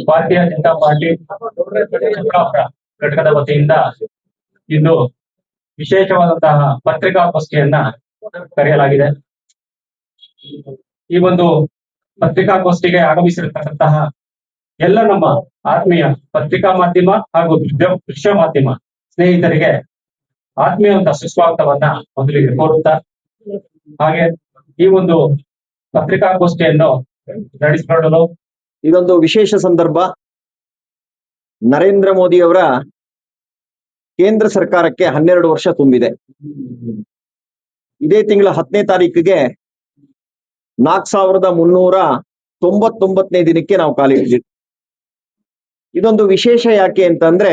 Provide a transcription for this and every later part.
ಭಾರತೀಯ ಜನತಾ ಪಾರ್ಟಿ ಚಿಕ್ಕಬಳ್ಳಾಪುರ ಘಟಕದ ವತಿಯಿಂದ ಇಂದು ವಿಶೇಷವಾದಂತಹ ಪತ್ರಿಕಾಗೋಷ್ಠಿಯನ್ನ ಕರೆಯಲಾಗಿದೆ. ಈ ಒಂದು ಪತ್ರಿಕಾಗೋಷ್ಠಿಗೆ ಆಗಮಿಸಿರತಕ್ಕಂತಹ ಎಲ್ಲ ನಮ್ಮ ಆತ್ಮೀಯ ಪತ್ರಿಕಾ ಮಾಧ್ಯಮ ಹಾಗೂ ದೃಶ್ಯ ಮಾಧ್ಯಮ ಸ್ನೇಹಿತರಿಗೆ ಆತ್ಮೀಯವಾದ ಸುಸ್ವಾಗತವನ್ನ ಮೊದಲಿಗೆ ಕೋರುತ್ತಾ, ಹಾಗೆ ಈ ಒಂದು ಪತ್ರಿಕಾಗೋಷ್ಠಿಯನ್ನು ನಡೆಸಿಕೊಳ್ಳಲು ಇದೊಂದು ವಿಶೇಷ ಸಂದರ್ಭ. ನರೇಂದ್ರ ಮೋದಿ ಅವರ ಕೇಂದ್ರ ಸರ್ಕಾರಕ್ಕೆ 12 ವರ್ಷ ತುಂಬಿದೆ. ಇದೇ ತಿಂಗಳ 10ನೇ ತಾರೀಕಿಗೆ 4399ನೇ ದಿನಕ್ಕೆ ನಾವು ಕಾಲಿಟ್ಟಿದ್ದೀವಿ. ಇದೊಂದು ವಿಶೇಷ ಯಾಕೆ ಅಂತಂದ್ರೆ,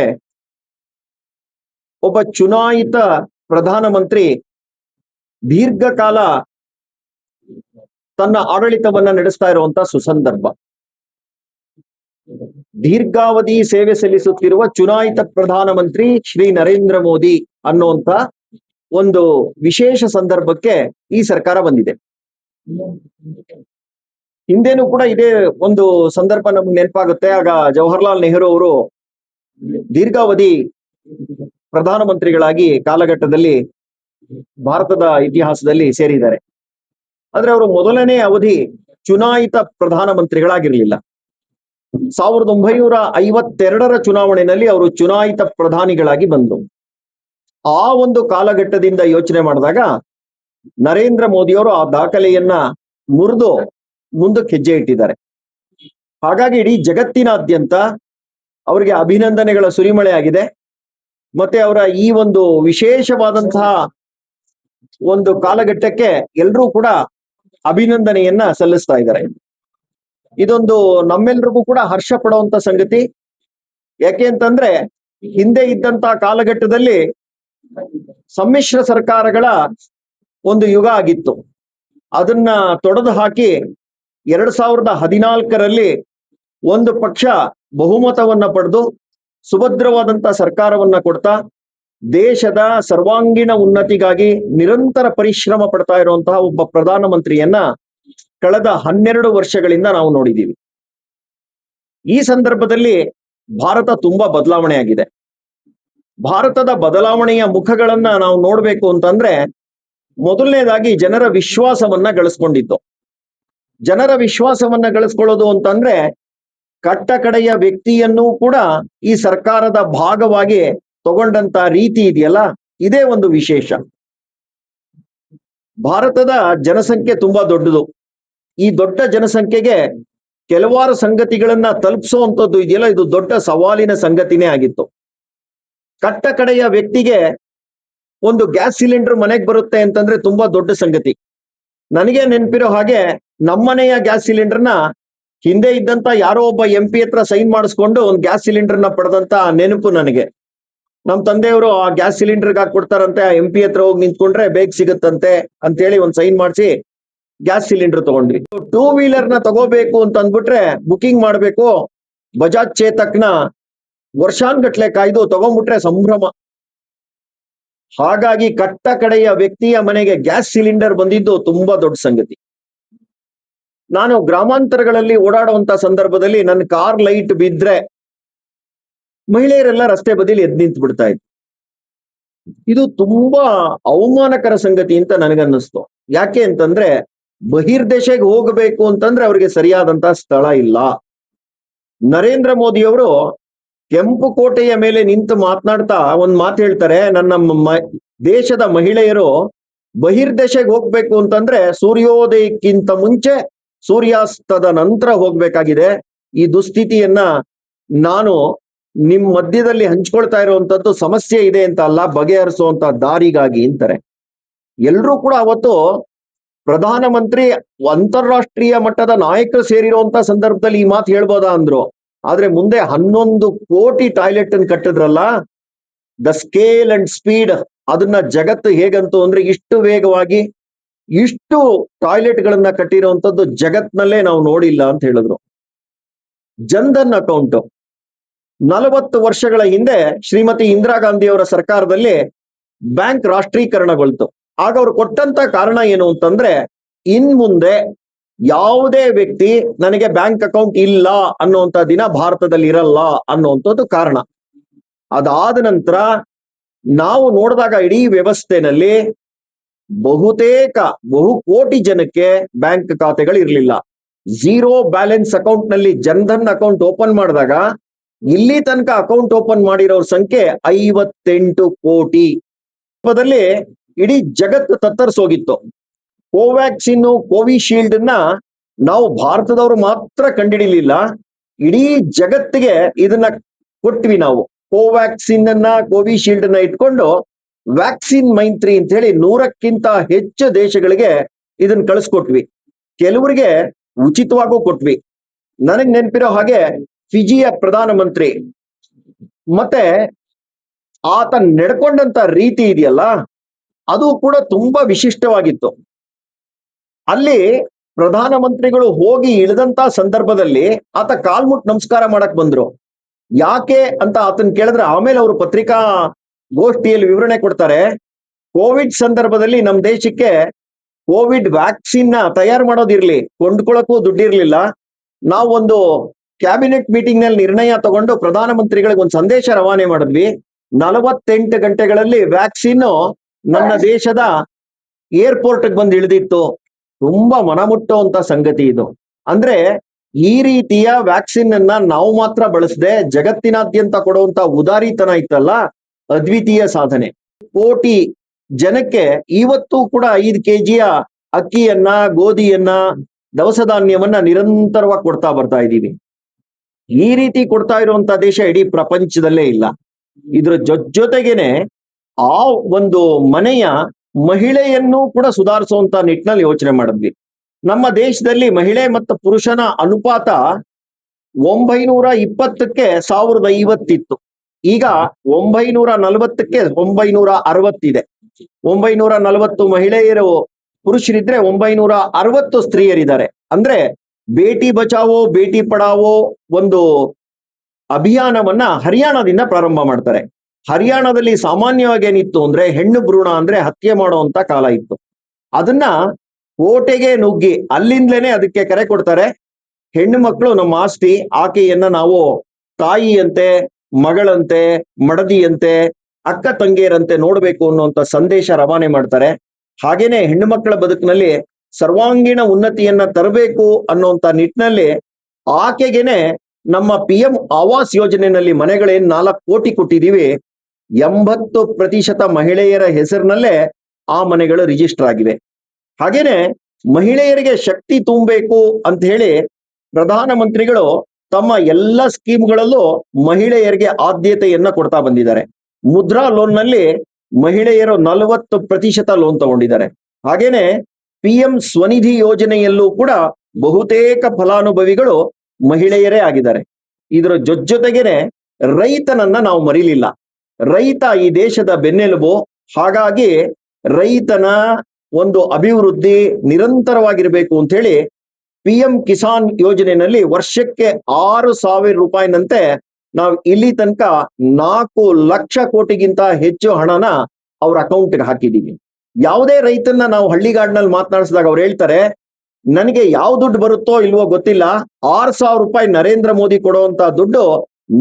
ಒಬ್ಬ ಚುನಾಯಿತ ಪ್ರಧಾನಮಂತ್ರಿ ದೀರ್ಘಕಾಲ ತನ್ನ ಆಡಳಿತವನ್ನ ನಡೆಸ್ತಾ ಇರುವಂತ ಸುಸಂದರ್ಭ. ದೀರ್ಘಾವಧಿ ಸೇವೆ ಸಲ್ಲಿಸುತ್ತಿರುವ ಚುನಾಯಿತ ಪ್ರಧಾನಮಂತ್ರಿ ಶ್ರೀ ನರೇಂದ್ರ ಮೋದಿ ಅನ್ನುವಂತ ಒಂದು ವಿಶೇಷ ಸಂದರ್ಭಕ್ಕೆ ಈ ಸರ್ಕಾರ ಬಂದಿದೆ. ಹಿಂದೇನು ಕೂಡ ಇದೇ ಒಂದು ಸಂದರ್ಭ ನಮ್ಗೆ ನೆನಪಾಗುತ್ತೆ. ಆಗ ಜವಾಹರ್ಲಾಲ್ ನೆಹರು ಅವರು ದೀರ್ಘಾವಧಿ ಪ್ರಧಾನಮಂತ್ರಿಗಳಾಗಿ ಕಾಲಘಟ್ಟದಲ್ಲಿ ಭಾರತದ ಇತಿಹಾಸದಲ್ಲಿ ಸೇರಿದ್ದಾರೆ. ಆದ್ರೆ ಅವರು ಮೊದಲನೇ ಅವಧಿ ಚುನಾಯಿತ ಪ್ರಧಾನಮಂತ್ರಿಗಳಾಗಿರ್ಲಿಲ್ಲ. 1952ರ ಚುನಾವಣೆಯಲ್ಲಿ ಅವರು ಚುನಾಯಿತ ಪ್ರಧಾನಿಗಳಾಗಿ ಬಂದರು. ಆ ಒಂದು ಕಾಲಘಟ್ಟದಿಂದ ಯೋಚನೆ ಮಾಡಿದಾಗ ನರೇಂದ್ರ ಮೋದಿಯವರು ಆ ದಾಖಲೆಯನ್ನ ಮುರಿದು ಮುಂದಕ್ಕೆ ಹೆಜ್ಜೆ ಇಟ್ಟಿದ್ದಾರೆ. ಹಾಗಾಗಿ ಇಡೀ ಜಗತ್ತಿನಾದ್ಯಂತ ಅವರಿಗೆ ಅಭಿನಂದನೆಗಳ ಸುರಿಮಳೆ ಆಗಿದೆ. ಮತ್ತೆ ಅವರ ಈ ಒಂದು ವಿಶೇಷವಾದಂತಹ ಒಂದು ಕಾಲಘಟ್ಟಕ್ಕೆ ಎಲ್ಲರೂ ಕೂಡ ಅಭಿನಂದನೆಯನ್ನ ಸಲ್ಲಿಸ್ತಾ ಇದ್ದಾರೆ. ಇದೊಂದು ನಮ್ಮೆಲ್ರಿಗೂ ಕೂಡ ಹರ್ಷ ಪಡುವಂತ ಸಂಗತಿ. ಯಾಕೆ ಅಂತಂದ್ರೆ, ಹಿಂದೆ ಇದ್ದಂತ ಕಾಲಘಟ್ಟದಲ್ಲಿ ಸಮ್ಮಿಶ್ರ ಸರ್ಕಾರಗಳ ಒಂದು ಯುಗ ಆಗಿತ್ತು. ಅದನ್ನ ತೊಡೆದು ಹಾಕಿ 2014ರಲ್ಲಿ ಒಂದು ಪಕ್ಷ ಬಹುಮತವನ್ನ ಪಡೆದು ಸುಭದ್ರವಾದಂತ ಸರ್ಕಾರವನ್ನ ಕೊಡ್ತಾ ದೇಶದ ಸರ್ವಾಂಗೀಣ ಉನ್ನತಿಗಾಗಿ ನಿರಂತರ ಪರಿಶ್ರಮ ಪಡ್ತಾ ಇರುವಂತಹ ಒಬ್ಬ ಪ್ರಧಾನಮಂತ್ರಿಯನ್ನ ಕಳೆದ 12 ವರ್ಷಗಳಿಂದ ನಾವು ನೋಡಿದ್ದೀವಿ. ಈ ಸಂದರ್ಭದಲ್ಲಿ ಭಾರತ ತುಂಬಾ ಬದಲಾವಣೆ ಆಗಿದೆ. ಭಾರತದ ಬದಲಾವಣೆಯ ಮುಖಗಳನ್ನ ನಾವು ನೋಡ್ಬೇಕು ಅಂತಂದ್ರೆ, ಮೊದಲನೇದಾಗಿ ಜನರ ವಿಶ್ವಾಸವನ್ನ ಗಳಿಸ್ಕೊಂಡಿತ್ತು. ಜನರ ವಿಶ್ವಾಸವನ್ನ ಗಳಿಸ್ಕೊಳ್ಳೋದು ಅಂತಂದ್ರೆ, ಕಟ್ಟ ಕಡೆಯ ವ್ಯಕ್ತಿಯನ್ನು ಕೂಡ ಈ ಸರ್ಕಾರದ ಭಾಗವಾಗಿ ತಗೊಂಡಂತ ರೀತಿ ಇದೆಯಲ್ಲ, ಇದೇ ಒಂದು ವಿಶೇಷ. ಭಾರತದ ಜನಸಂಖ್ಯೆ ತುಂಬಾ ದೊಡ್ಡದು. ಈ ದೊಡ್ಡ ಜನಸಂಖ್ಯೆಗೆ ಕೆಲವಾರು ಸಂಗತಿಗಳನ್ನ ತಲುಪಿಸುವಂಥದ್ದು ಇದೆಯಲ್ಲ, ಇದು ದೊಡ್ಡ ಸವಾಲಿನ ಸಂಗತಿನೇ ಆಗಿತ್ತು. ಕಟ್ಟ ಕಡೆಯ ವ್ಯಕ್ತಿಗೆ ಒಂದು ಗ್ಯಾಸ್ ಸಿಲಿಂಡರ್ ಮನೆಗೆ ಬರುತ್ತೆ ಅಂತಂದ್ರೆ ತುಂಬಾ ದೊಡ್ಡ ಸಂಗತಿ. ನನಗೆ ನೆನಪಿರೋ ಹಾಗೆ ನಮ್ಮನೆಯ ಗ್ಯಾಸ್ ಸಿಲಿಂಡರ್ನ ಹಿಂದೆ ಇದ್ದಂತ ಯಾರೋ ಒಬ್ಬ MP ಹತ್ರ ಸೈನ್ ಮಾಡಿಸ್ಕೊಂಡು ಒಂದು ಗ್ಯಾಸ್ ಸಿಲಿಂಡರ್ನ ಪಡೆದಂತ ನೆನಪು ನನಗೆ. ನಮ್ಮ ತಂದೆಯವರು ಆ ಗ್ಯಾಸ್ ಸಿಲಿಂಡರ್ಗೆ ಹಾಕೊಡ್ತಾರಂತೆ, ಆ MP ಹತ್ರ ಹೋಗಿ ನಿಂತ್ಕೊಂಡ್ರೆ ಬೇಗ ಸಿಗುತ್ತಂತೆ ಅಂತೇಳಿ ಒಂದು ಸೈನ್ ಮಾಡಿಸಿ ಗ್ಯಾಸ್ ಸಿಲಿಂಡರ್ ತಗೊಂಡ್ವಿ. 2 ವೀಲರ್ ನ ತಗೋಬೇಕು ಅಂತ ಅಂದ್ಬಿಟ್ರೆ ಬುಕಿಂಗ್ ಮಾಡ್ಬೇಕು. ಬಜಾಜ್ ಚೇತಕ್ನ ವರ್ಷಾನ್ಗಟ್ಲೆ ಕಾಯ್ದು ತಗೊಂಡ್ಬಿಟ್ರೆ ಸಂಭ್ರಮ. ಹಾಗಾಗಿ ಕಟ್ಟ ಕಡೆಯ ವ್ಯಕ್ತಿಯ ಮನೆಗೆ ಗ್ಯಾಸ್ ಸಿಲಿಂಡರ್ ಬಂದಿದ್ದು ತುಂಬಾ ದೊಡ್ಡ ಸಂಗತಿ. ನಾನು ಗ್ರಾಮಾಂತರಗಳಲ್ಲಿ ಓಡಾಡುವಂತ ಸಂದರ್ಭದಲ್ಲಿ ನನ್ನ ಕಾರ್ ಲೈಟ್ ಬಿದ್ರೆ ಮಹಿಳೆಯರೆಲ್ಲ ರಸ್ತೆ ಬದಿಲಿ ಎದ್ದು ನಿಂತು ಬಿಡ್ತಾ ಇದ್ರು. ಇದು ತುಂಬಾ ಅವಮಾನಕರ ಸಂಗತಿ ಅಂತ ನನಗನ್ನಿಸ್ತು. ಯಾಕೆ ಅಂತಂದ್ರೆ, ಬಹಿರ್ದೇಶಕ್ಕೆ ಹೋಗಬೇಕು ಅಂತಂದ್ರೆ ಅವ್ರಿಗೆ ಸರಿಯಾದಂತ ಸ್ಥಳ ಇಲ್ಲ. ನರೇಂದ್ರ ಮೋದಿ ಅವರು ಕೆಂಪು ಕೋಟೆಯ ಮೇಲೆ ನಿಂತು ಮಾತನಾಡ್ತಾ ಒಂದ್ ಮಾತು ಹೇಳ್ತಾರೆ, ನನ್ನ ದೇಶದ ಮಹಿಳೆಯರು ಬಹಿರ್ದೇಶಕ್ಕೆ ಹೋಗ್ಬೇಕು ಅಂತಂದ್ರೆ ಸೂರ್ಯೋದಯಕ್ಕಿಂತ ಮುಂಚೆ ಸೂರ್ಯಾಸ್ತದ ನಂತರ ಹೋಗ್ಬೇಕಾಗಿದೆ. ಈ ದುಸ್ಥಿತಿಯನ್ನ ನಾನು ನಿಮ್ ಮಧ್ಯದಲ್ಲಿ ಹಂಚ್ಕೊಳ್ತಾ ಇರುವಂತದ್ದು ಸಮಸ್ಯೆ ಇದೆ ಅಂತ ಅಲ್ಲ, ಬಗೆಹರಿಸುವಂತ ದಾರಿಗಾಗಿ ಅಂತಾರೆ. ಎಲ್ರೂ ಕೂಡ ಅವತ್ತು ಪ್ರಧಾನಮಂತ್ರಿ ಅಂತಾರಾಷ್ಟ್ರೀಯ ಮಟ್ಟದ ನಾಯಕರು ಸೇರಿರುವಂತ ಸಂದರ್ಭದಲ್ಲಿ ಈ ಮಾತು ಹೇಳ್ಬೋದಾ ಅಂದ್ರು. ಆದ್ರೆ ಮುಂದೆ 11 ಕೋಟಿ ಟಾಯ್ಲೆಟ್ ಅನ್ನು ಕಟ್ಟಿದ್ರಲ್ಲ, ದ ಸ್ಕೇಲ್ ಅಂಡ್ ಸ್ಪೀಡ್, ಅದನ್ನ ಜಗತ್ತು ಹೇಗಂತು ಅಂದ್ರೆ ಇಷ್ಟು ವೇಗವಾಗಿ ಇಷ್ಟು ಟಾಯ್ಲೆಟ್ ಗಳನ್ನ ಕಟ್ಟಿರುವಂತದ್ದು ಜಗತ್ನಲ್ಲೇ ನಾವು ನೋಡಿಲ್ಲ ಅಂತ ಹೇಳಿದ್ರು. ಜನ್ಧನ್ ಅಕೌಂಟ್ 40 ವರ್ಷಗಳ ಹಿಂದೆ ಶ್ರೀಮತಿ ಇಂದಿರಾ ಗಾಂಧಿ ಅವರ ಸರ್ಕಾರದಲ್ಲಿ ಬ್ಯಾಂಕ್ ರಾಷ್ಟ್ರೀಕರಣಗೊಳ್ತು. ಆಗ ಅವ್ರು ಕೊಟ್ಟಂತ ಕಾರಣ ಏನು ಅಂತಂದ್ರೆ, ಇನ್ ಮುಂದೆ ಯಾವುದೇ ವ್ಯಕ್ತಿ ನನಗೆ ಬ್ಯಾಂಕ್ ಅಕೌಂಟ್ ಇಲ್ಲ ಅನ್ನುವಂತ ದಿನ ಭಾರತದಲ್ಲಿ ಇರಲ್ಲ ಅನ್ನುವಂಥದ್ದು ಕಾರಣ. ಅದಾದ ನಂತರ ನಾವು ನೋಡಿದಾಗ ಇಡೀ ವ್ಯವಸ್ಥೆನಲ್ಲಿ ಬಹುತೇಕ ಬಹುಕೋಟಿ ಜನಕ್ಕೆ ಬ್ಯಾಂಕ್ ಖಾತೆಗಳು ಇರಲಿಲ್ಲ. ಝೀರೋ ಬ್ಯಾಲೆನ್ಸ್ ಅಕೌಂಟ್ ನಲ್ಲಿ ಜನ್ಧನ್ ಅಕೌಂಟ್ ಓಪನ್ ಮಾಡಿದಾಗ ಇಲ್ಲಿ ತನಕ ಅಕೌಂಟ್ ಓಪನ್ ಮಾಡಿರೋರ ಸಂಖ್ಯೆ 58 ಕೋಟಿ. ಇಡೀ ಜಗತ್ತು ತತ್ತರಿಸೋಗಿತ್ತು. ಕೋವ್ಯಾಕ್ಸಿನ್ ಕೋವಿಶೀಲ್ಡ್ ನಾವು ಭಾರತದವರು ಮಾತ್ರ ಕಂಡಿಡಿಲಿಲ್ಲ, ಇಡೀ ಜಗತ್ತಿಗೆ ಇದನ್ನ ಕೊಟ್ವಿ ನಾವು. ಕೋವ್ಯಾಕ್ಸಿನ್ ಕೋವಿಶೀಲ್ಡ್ ಇಟ್ಕೊಂಡು ವ್ಯಾಕ್ಸಿನ್ ಮೈತ್ರಿ ಅಂತ ಹೇಳಿ 100ಕ್ಕಿಂತ ಹೆಚ್ಚು ದೇಶಗಳಿಗೆ ಇದನ್ನ ಕಳಿಸ್ಕೊಟ್ವಿ. ಕೆಲವರಿಗೆ ಉಚಿತವಾಗೂ ಕೊಟ್ವಿ. ನನಗ್ ನೆನಪಿರೋ ಹಾಗೆ ಫಿಜಿಯ ಪ್ರಧಾನಮಂತ್ರಿ ಮತ್ತೆ ಆತ ನಡ್ಕೊಂಡಂತ ರೀತಿ ಇದೆಯಲ್ಲ, ಅದು ಕೂಡ ತುಂಬಾ ವಿಶಿಷ್ಟವಾಗಿತ್ತು. ಅಲ್ಲಿ ಪ್ರಧಾನಮಂತ್ರಿಗಳು ಹೋಗಿ ಇಳಿದಂತ ಸಂದರ್ಭದಲ್ಲಿ ಆತ ಕಾಲ್ಮುಟ್ ನಮಸ್ಕಾರ ಮಾಡಕ್ ಬಂದ್ರು. ಯಾಕೆ ಅಂತ ಆತನ್ ಕೇಳಿದ್ರೆ ಆಮೇಲೆ ಅವರು ಪತ್ರಿಕಾ ಗೋಷ್ಠಿಯಲ್ಲಿ ವಿವರಣೆ ಕೊಡ್ತಾರೆ. ಕೋವಿಡ್ ಸಂದರ್ಭದಲ್ಲಿ ನಮ್ಮ ದೇಶಕ್ಕೆ ಕೋವಿಡ್ ವ್ಯಾಕ್ಸಿನ್ ತಯಾರು ಮಾಡೋದಿರ್ಲಿ, ಕೊಂಡ್ಕೊಳಕ್ಕೂ ದುಡ್ಡಿರ್ಲಿಲ್ಲ. ನಾವು ಒಂದು ಕ್ಯಾಬಿನೆಟ್ ಮೀಟಿಂಗ್ ನಲ್ಲಿ ನಿರ್ಣಯ ತಗೊಂಡು ಪ್ರಧಾನಮಂತ್ರಿಗಳಿಗೆ ಒಂದು ಸಂದೇಶ ರವಾನೆ ಮಾಡಿದ್ವಿ. 48 ಗಂಟೆಗಳಲ್ಲಿ ವ್ಯಾಕ್ಸಿನ್ ನನ್ನ ದೇಶದ ಏರ್ಪೋರ್ಟ್ ಬಂದು ಇಳಿದಿತ್ತು. ತುಂಬಾ ಮನಮುಟ್ಟುವಂತ ಸಂಗತಿ ಇದು. ಅಂದ್ರೆ ಈ ರೀತಿಯ ವ್ಯಾಕ್ಸಿನ್ ನಾವು ಮಾತ್ರ ಬಳಸದೆ ಜಗತ್ತಿನಾದ್ಯಂತ ಕೊಡುವಂತ ಉದಾರಿತನ ಇತ್ತಲ್ಲ, ಅದ್ವಿತೀಯ ಸಾಧನೆ. ಕೋಟಿ ಜನಕ್ಕೆ ಇವತ್ತು ಕೂಡ 5 ಕೆಜಿಯ ಅಕ್ಕಿಯನ್ನ, ಗೋಧಿಯನ್ನ, ದವಸ ಧಾನ್ಯವನ್ನ ನಿರಂತರವಾಗಿ ಕೊಡ್ತಾ ಬರ್ತಾ ಇದ್ದೀವಿ. ಈ ರೀತಿ ಕೊಡ್ತಾ ಇರುವಂತ ದೇಶ ಇಡೀ ಪ್ರಪಂಚದಲ್ಲೇ ಇಲ್ಲ. ಇದ್ರ ಜೊತೆಗೇನೆ ಆ ಒಂದು ಮನೆಯ ಮಹಿಳೆಯನ್ನು ಕೂಡ ಸುಧಾರಿಸುವಂತ ನಿಟ್ಟಿನಲ್ಲಿ ಯೋಚನೆ ಮಾಡಿದ್ವಿ. ನಮ್ಮ ದೇಶದಲ್ಲಿ ಮಹಿಳೆ ಮತ್ತು ಪುರುಷನ ಅನುಪಾತ 920ಕ್ಕೆ 1050 ಇತ್ತು. ಈಗ 940ಕ್ಕೆ 960 ಇದೆ. 940 ಮಹಿಳೆಯರು ಪುರುಷರಿದ್ರೆ 960 ಸ್ತ್ರೀಯರಿದ್ದಾರೆ. ಅಂದ್ರೆ ಬೇಟಿ ಬಚಾವೋ ಬೇಟಿ ಪಡಾವೋ ಒಂದು ಅಭಿಯಾನವನ್ನ ಹರಿಯಾಣದಿಂದ ಪ್ರಾರಂಭ ಮಾಡ್ತಾರೆ. ಹರಿಯಾಣದಲ್ಲಿ ಸಾಮಾನ್ಯವಾಗಿ ಏನಿತ್ತು ಅಂದ್ರೆ ಹೆಣ್ಣು ಭ್ರೂಣ ಅಂದ್ರೆ ಹತ್ಯೆ ಮಾಡುವಂತ ಕಾಲ ಇತ್ತು. ಅದನ್ನ ಕೋಟೆಗೆ ನುಗ್ಗಿ ಅಲ್ಲಿಂದಲೇನೆ ಅದಕ್ಕೆ ಕರೆ ಕೊಡ್ತಾರೆ. ಹೆಣ್ಣು ಮಕ್ಕಳು ನಮ್ಮ ಆಸ್ತಿ, ಆಕೆಯನ್ನ ನಾವು ತಾಯಿಯಂತೆ, ಮಗಳಂತೆ, ಮಡದಿಯಂತೆ, ಅಕ್ಕ ತಂಗಿಯರಂತೆ ನೋಡ್ಬೇಕು ಅನ್ನುವಂತ ಸಂದೇಶ ರವಾನೆ ಮಾಡ್ತಾರೆ. ಹಾಗೇನೆ ಹೆಣ್ಣು ಮಕ್ಕಳ ಬದುಕಿನಲ್ಲಿ ಸರ್ವಾಂಗೀಣ ಉನ್ನತಿಯನ್ನ ತರಬೇಕು ಅನ್ನುವಂತ ನಿಟ್ಟಿನಲ್ಲಿ ಆಕೆಗೆನೆ ನಮ್ಮ PM ಆವಾಸ್ ಯೋಜನೆಯಲ್ಲಿ ಮನೆಗಳೇನ್ 4 ಕೋಟಿ ಕೊಟ್ಟಿದೀವಿ. 80% ಮಹಿಳೆಯರ ಹೆಸರಿನಲ್ಲೇ ಆ ಮನೆಗಳು ರಿಜಿಸ್ಟರ್ ಆಗಿವೆ. ಹಾಗೇನೆ ಮಹಿಳೆಯರಿಗೆ ಶಕ್ತಿ ತುಂಬಬೇಕು ಅಂತ ಹೇಳಿ ಪ್ರಧಾನಮಂತ್ರಿಗಳು ತಮ್ಮ ಎಲ್ಲ ಸ್ಕೀಮ್ಗಳಲ್ಲೂ ಮಹಿಳೆಯರಿಗೆ ಆದ್ಯತೆಯನ್ನ ಕೊಡ್ತಾ ಬಂದಿದ್ದಾರೆ. ಮುದ್ರಾ ಲೋನ್ ನಲ್ಲಿ ಮಹಿಳೆಯರು 40% ಲೋನ್ ತಗೊಂಡಿದ್ದಾರೆ. ಹಾಗೇನೆ PM ಸ್ವನಿಧಿ ಯೋಜನೆಯಲ್ಲೂ ಕೂಡ ಬಹುತೇಕ ಫಲಾನುಭವಿಗಳು ಮಹಿಳೆಯರೇ ಆಗಿದ್ದಾರೆ. ಇದರ ಜೊತೆಗೇನೆ ರೈತನನ್ನ ನಾವು ಮರಿಲಿಲ್ಲ. ರೈತ ಈ ದೇಶದ ಬೆನ್ನೆಲುಬು. ಹಾಗಾಗಿ ರೈತನ ಒಂದು ಅಭಿವೃದ್ಧಿ ನಿರಂತರವಾಗಿರ್ಬೇಕು ಅಂತ ಹೇಳಿ PM ಕಿಸಾನ್ ಯೋಜನೆಯಲ್ಲಿ ವರ್ಷಕ್ಕೆ 6,000 ರೂಪಾಯಿನಂತೆ ನಾವು ಇಲ್ಲಿ ತನಕ 4 ಲಕ್ಷ ಕೋಟಿಗಿಂತ ಹೆಚ್ಚು ಹಣನ ಅವ್ರ ಅಕೌಂಟ್ಗೆ ಹಾಕಿದೀವಿ. ಯಾವುದೇ ರೈತನ್ನ ನಾವು ಹಳ್ಳಿಗಾಡಿನಲ್ಲಿ ಮಾತನಾಡಿಸಿದಾಗ ಅವ್ರು ಹೇಳ್ತಾರೆ, ನನಗೆ ಯಾವ ದುಡ್ಡು ಬರುತ್ತೋ ಇಲ್ವೋ ಗೊತ್ತಿಲ್ಲ, 6,000 ರೂಪಾಯಿ ನರೇಂದ್ರ ಮೋದಿ ಕೊಡುವಂತ ದುಡ್ಡು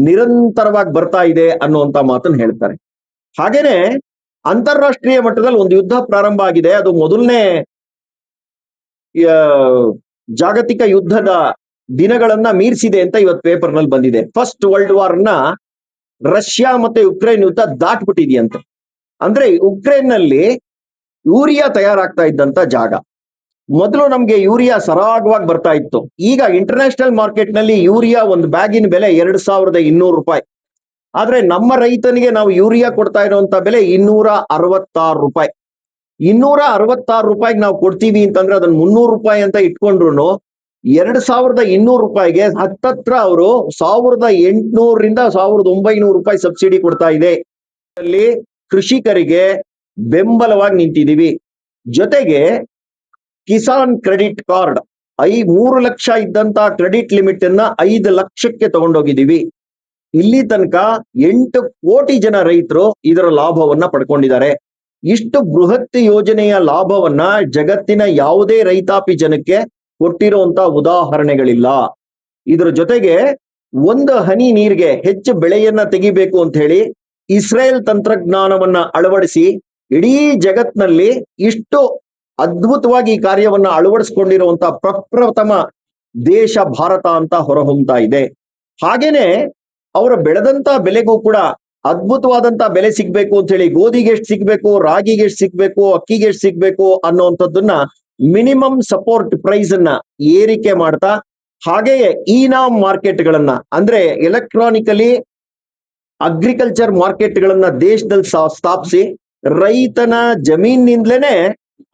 ನಿರಂತರವಾಗಿ ಬರ್ತಾ ಇದೆ ಅನ್ನುವಂತ ಮಾತನ್ನ ಹೇಳ್ತಾರೆ. ಹಾಗೇನೆ ಅಂತಾರಾಷ್ಟ್ರೀಯ ಮಟ್ಟದಲ್ಲಿ ಒಂದು ಯುದ್ಧ ಪ್ರಾರಂಭ ಆಗಿದೆ. ಅದು ಮೊದಲನೇ ಜಾಗತಿಕ ಯುದ್ಧದ ದಿನಗಳನ್ನ ಮೀರಿಸಿದೆ ಅಂತ ಇವತ್ತು ಪೇಪರ್ ನಲ್ಲಿ ಬಂದಿದೆ. ಫಸ್ಟ್ ವರ್ಲ್ಡ್ ವಾರ್ ರಷ್ಯಾ ಮತ್ತೆ ಯುಕ್ರೇನ್ ಯುದ್ಧ ದಾಟ್ಬಿಟ್ಟಿದೆಯಂತೆ. ಅಂದ್ರೆ ಯುಕ್ರೇನ್ ನಲ್ಲಿ ಯೂರಿಯಾ ತಯಾರಾಗ್ತಾ ಇದ್ದಂತ ಜಾಗ. ಮೊದಲು ನಮ್ಗೆ ಯೂರಿಯಾ ಸರಾಗವಾಗಿ ಬರ್ತಾ ಇತ್ತು. ಈಗ ಇಂಟರ್ನ್ಯಾಷನಲ್ ಮಾರ್ಕೆಟ್ ನಲ್ಲಿ ಯೂರಿಯಾ ಒಂದು ಬ್ಯಾಗಿನ ಬೆಲೆ 2,200 ರೂಪಾಯಿ. ಆದ್ರೆ ನಮ್ಮ ರೈತನಿಗೆ ನಾವು ಯೂರಿಯಾ ಕೊಡ್ತಾ ಇರುವಂತ ಬೆಲೆ 266 ರೂಪಾಯಿ. 266 ರೂಪಾಯಿಗೆ ನಾವು ಕೊಡ್ತೀವಿ ಅಂತಂದ್ರೆ ಅದನ್ನ 300 ರೂಪಾಯಿ ಅಂತ ಇಟ್ಕೊಂಡ್ರು 2,200 ರೂಪಾಯಿಗೆ ಹತ್ತತ್ರ ಅವರು 1,800ರಿಂದ 1,900 ರೂಪಾಯಿ ಸಬ್ಸಿಡಿ ಕೊಡ್ತಾ ಇದೆ. ಅಲ್ಲಿ ಕೃಷಿಕರಿಗೆ ಬೆಂಬಲವಾಗಿ ನಿಂತಿದ್ದೀವಿ. ಜೊತೆಗೆ ಕಿಸಾನ್ ಕ್ರೆಡಿಟ್ ಕಾರ್ಡ್ 3 ಲಕ್ಷ ಇದ್ದಂತ ಕ್ರೆಡಿಟ್ ಲಿಮಿಟ್ ಅನ್ನ 5 ಲಕ್ಷಕ್ಕೆ ತಗೊಂಡೋಗಿದ್ದೀವಿ. ಇಲ್ಲಿ ತನಕ 8 ಕೋಟಿ ಜನ ರೈತರು ಇದರ ಲಾಭವನ್ನ ಪಡ್ಕೊಂಡಿದ್ದಾರೆ. ಇಷ್ಟು ಬೃಹತ್ ಯೋಜನೆಯ ಲಾಭವನ್ನ ಜಗತ್ತಿನ ಯಾವುದೇ ರೈತಾಪಿ ಜನಕ್ಕೆ ಕೊಟ್ಟಿರುವಂತ ಉದಾಹರಣೆಗಳಿಲ್ಲ. ಇದ್ರ ಜೊತೆಗೆ ಒಂದು ಹನಿ ನೀರಿಗೆ ಹೆಚ್ಚು ಬೆಳೆಯನ್ನ ತೆಗಿಬೇಕು ಅಂತ ಹೇಳಿ ಇಸ್ರೇಲ್ ತಂತ್ರಜ್ಞಾನವನ್ನ ಅಳವಡಿಸಿ ಇಡೀ ಜಗತ್ನಲ್ಲಿ ಇಷ್ಟು ಅದ್ಭುತವಾಗಿ ಈ ಕಾರ್ಯವನ್ನ ಅಳವಡಿಸಿಕೊಂಡಿರುವಂತ ಪ್ರಪ್ರಥಮ ದೇಶ ಭಾರತ ಅಂತ ಹೊರಹೊಮ್ತಾ ಇದೆ. ಹಾಗೇನೆ ಅವರ ಬೆಳೆದಂತ ಬೆಲೆಗೂ ಕೂಡ ಅದ್ಭುತವಾದಂತ ಬೆಲೆ ಸಿಗ್ಬೇಕು ಅಂತ ಹೇಳಿ ಗೋಧಿಗೆ ಎಷ್ಟು ಸಿಗ್ಬೇಕು, ರಾಗಿಗೆ ಎಷ್ಟು ಸಿಗ್ಬೇಕು, ಅಕ್ಕಿಗೆ ಎಷ್ಟು ಸಿಗ್ಬೇಕು ಅನ್ನುವಂಥದ್ದನ್ನ ಮಿನಿಮಮ್ ಸಪೋರ್ಟ್ ಪ್ರೈಸ್ ಅನ್ನ ಏರಿಕೆ ಮಾಡ್ತಾ, ಹಾಗೆಯೇ ಈ ನಾಮ್ ಮಾರ್ಕೆಟ್ಗಳನ್ನ ಅಂದ್ರೆ ಎಲೆಕ್ಟ್ರಾನಿಕಲಿ ಅಗ್ರಿಕಲ್ಚರ್ ಮಾರ್ಕೆಟ್ಗಳನ್ನ ದೇಶದಲ್ಲಿ ಸ್ಥಾಪಿಸಿ ರೈತನ ಜಮೀನಿಂದಲೇನೆ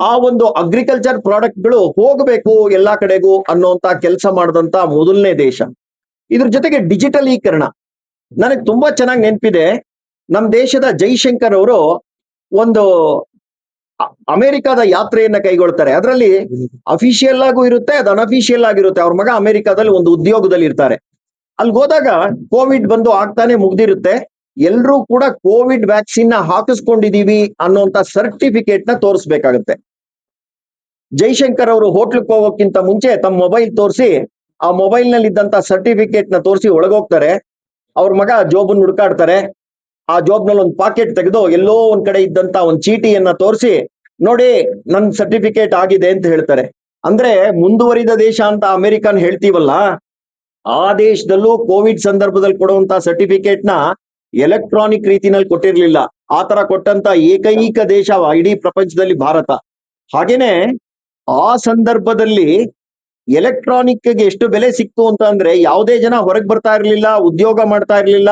ಆ ಒಂದು ಅಗ್ರಿಕಲ್ಚರ್ ಪ್ರಾಡಕ್ಟ್ಗಳು ಹೋಗಬೇಕು ಎಲ್ಲಾ ಕಡೆಗೂ ಅನ್ನುವಂತ ಕೆಲಸ ಮಾಡಿದಂತ ಮೊದಲನೇ ದೇಶ. ಇದ್ರ ಜೊತೆಗೆ ಡಿಜಿಟಲೀಕರಣ ನನಗೆ ತುಂಬಾ ಚೆನ್ನಾಗಿ ನೆನಪಿದೆ. ನಮ್ಮ ದೇಶದ ಜೈಶಂಕರ್ ಅವರು ಒಂದು ಅಮೆರಿಕದ ಯಾತ್ರೆಯನ್ನ ಕೈಗೊಳ್ತಾರೆ. ಅದರಲ್ಲಿ ಅಫಿಷಿಯಲ್ ಆಗು ಇರುತ್ತೆ, ಅದು ಅನ್ಅಫಿಷಿಯಲ್ ಆಗಿರುತ್ತೆ. ಅವ್ರ ಮಗ ಅಮೆರಿಕಾದಲ್ಲಿ ಒಂದು ಉದ್ಯೋಗದಲ್ಲಿ ಇರ್ತಾರೆ. ಅಲ್ಲಿ ಹೋದಾಗ ಕೋವಿಡ್ ಬಂದು ಆಗ್ತಾನೆ ಮುಗ್ದಿರುತ್ತೆ. ಎಲ್ರೂ ಕೂಡ ಕೋವಿಡ್ ವ್ಯಾಕ್ಸಿನ್ ನ ಹಾಕಿಸ್ಕೊಂಡಿದೀವಿ ಅನ್ನೋಂತ ಸರ್ಟಿಫಿಕೇಟ್ ನ ತೋರಿಸ್ಬೇಕಾಗತ್ತೆ. ಜೈಶಂಕರ್ ಅವರು ಹೋಟ್ಲಕ್ಕೆ ಹೋಗೋಕ್ಕಿಂತ ಮುಂಚೆ ತಮ್ಮ ಮೊಬೈಲ್ ತೋರಿಸಿ ಆ ಮೊಬೈಲ್ ನಲ್ಲಿ ಇದ್ದಂತ ಸರ್ಟಿಫಿಕೇಟ್ ನ ತೋರಿಸಿ ಒಳಗೋಗ್ತಾರೆ. ಅವ್ರ ಮಗ ಜೋಬನ್ ಹುಡುಕಾಡ್ತಾರೆ. ಆ ಜಾಬ್ನಲ್ಲಿ ಒಂದು ಪಾಕೆಟ್ ತೆಗೆದು ಎಲ್ಲೋ ಒಂದ್ ಕಡೆ ಇದ್ದಂತ ಒಂದು ಚೀಟಿಯನ್ನ ತೋರಿಸಿ, ನೋಡಿ ನನ್ ಸರ್ಟಿಫಿಕೇಟ್ ಆಗಿದೆ ಅಂತ ಹೇಳ್ತಾರೆ. ಅಂದ್ರೆ ಮುಂದುವರಿದ ದೇಶ ಅಂತ ಅಮೆರಿಕನ್ ಹೇಳ್ತೀವಲ್ಲ, ಆ ದೇಶದಲ್ಲೂ ಕೋವಿಡ್ ಸಂದರ್ಭದಲ್ಲಿ ಕೊಡುವಂತ ಸರ್ಟಿಫಿಕೇಟ್ ನ ಎಲೆಕ್ಟ್ರಾನಿಕ್ ರೀತಿನಲ್ಲಿ ಕೊಟ್ಟಿರ್ಲಿಲ್ಲ. ಆತರ ಕೊಟ್ಟಂತ ಏಕೈಕ ದೇಶ ಇಡೀ ಪ್ರಪಂಚದಲ್ಲಿ ಭಾರತ. ಹಾಗೇನೆ ಆ ಸಂದರ್ಭದಲ್ಲಿ ಎಲೆಕ್ಟ್ರಾನಿಕ್ ಗೆ ಎಷ್ಟು ಬೆಲೆ ಸಿಕ್ತು ಅಂತ ಅಂದ್ರೆ ಯಾವುದೇ ಜನ ಹೊರಗೆ ಬರ್ತಾ ಇರ್ಲಿಲ್ಲ, ಉದ್ಯೋಗ ಮಾಡ್ತಾ ಇರ್ಲಿಲ್ಲ.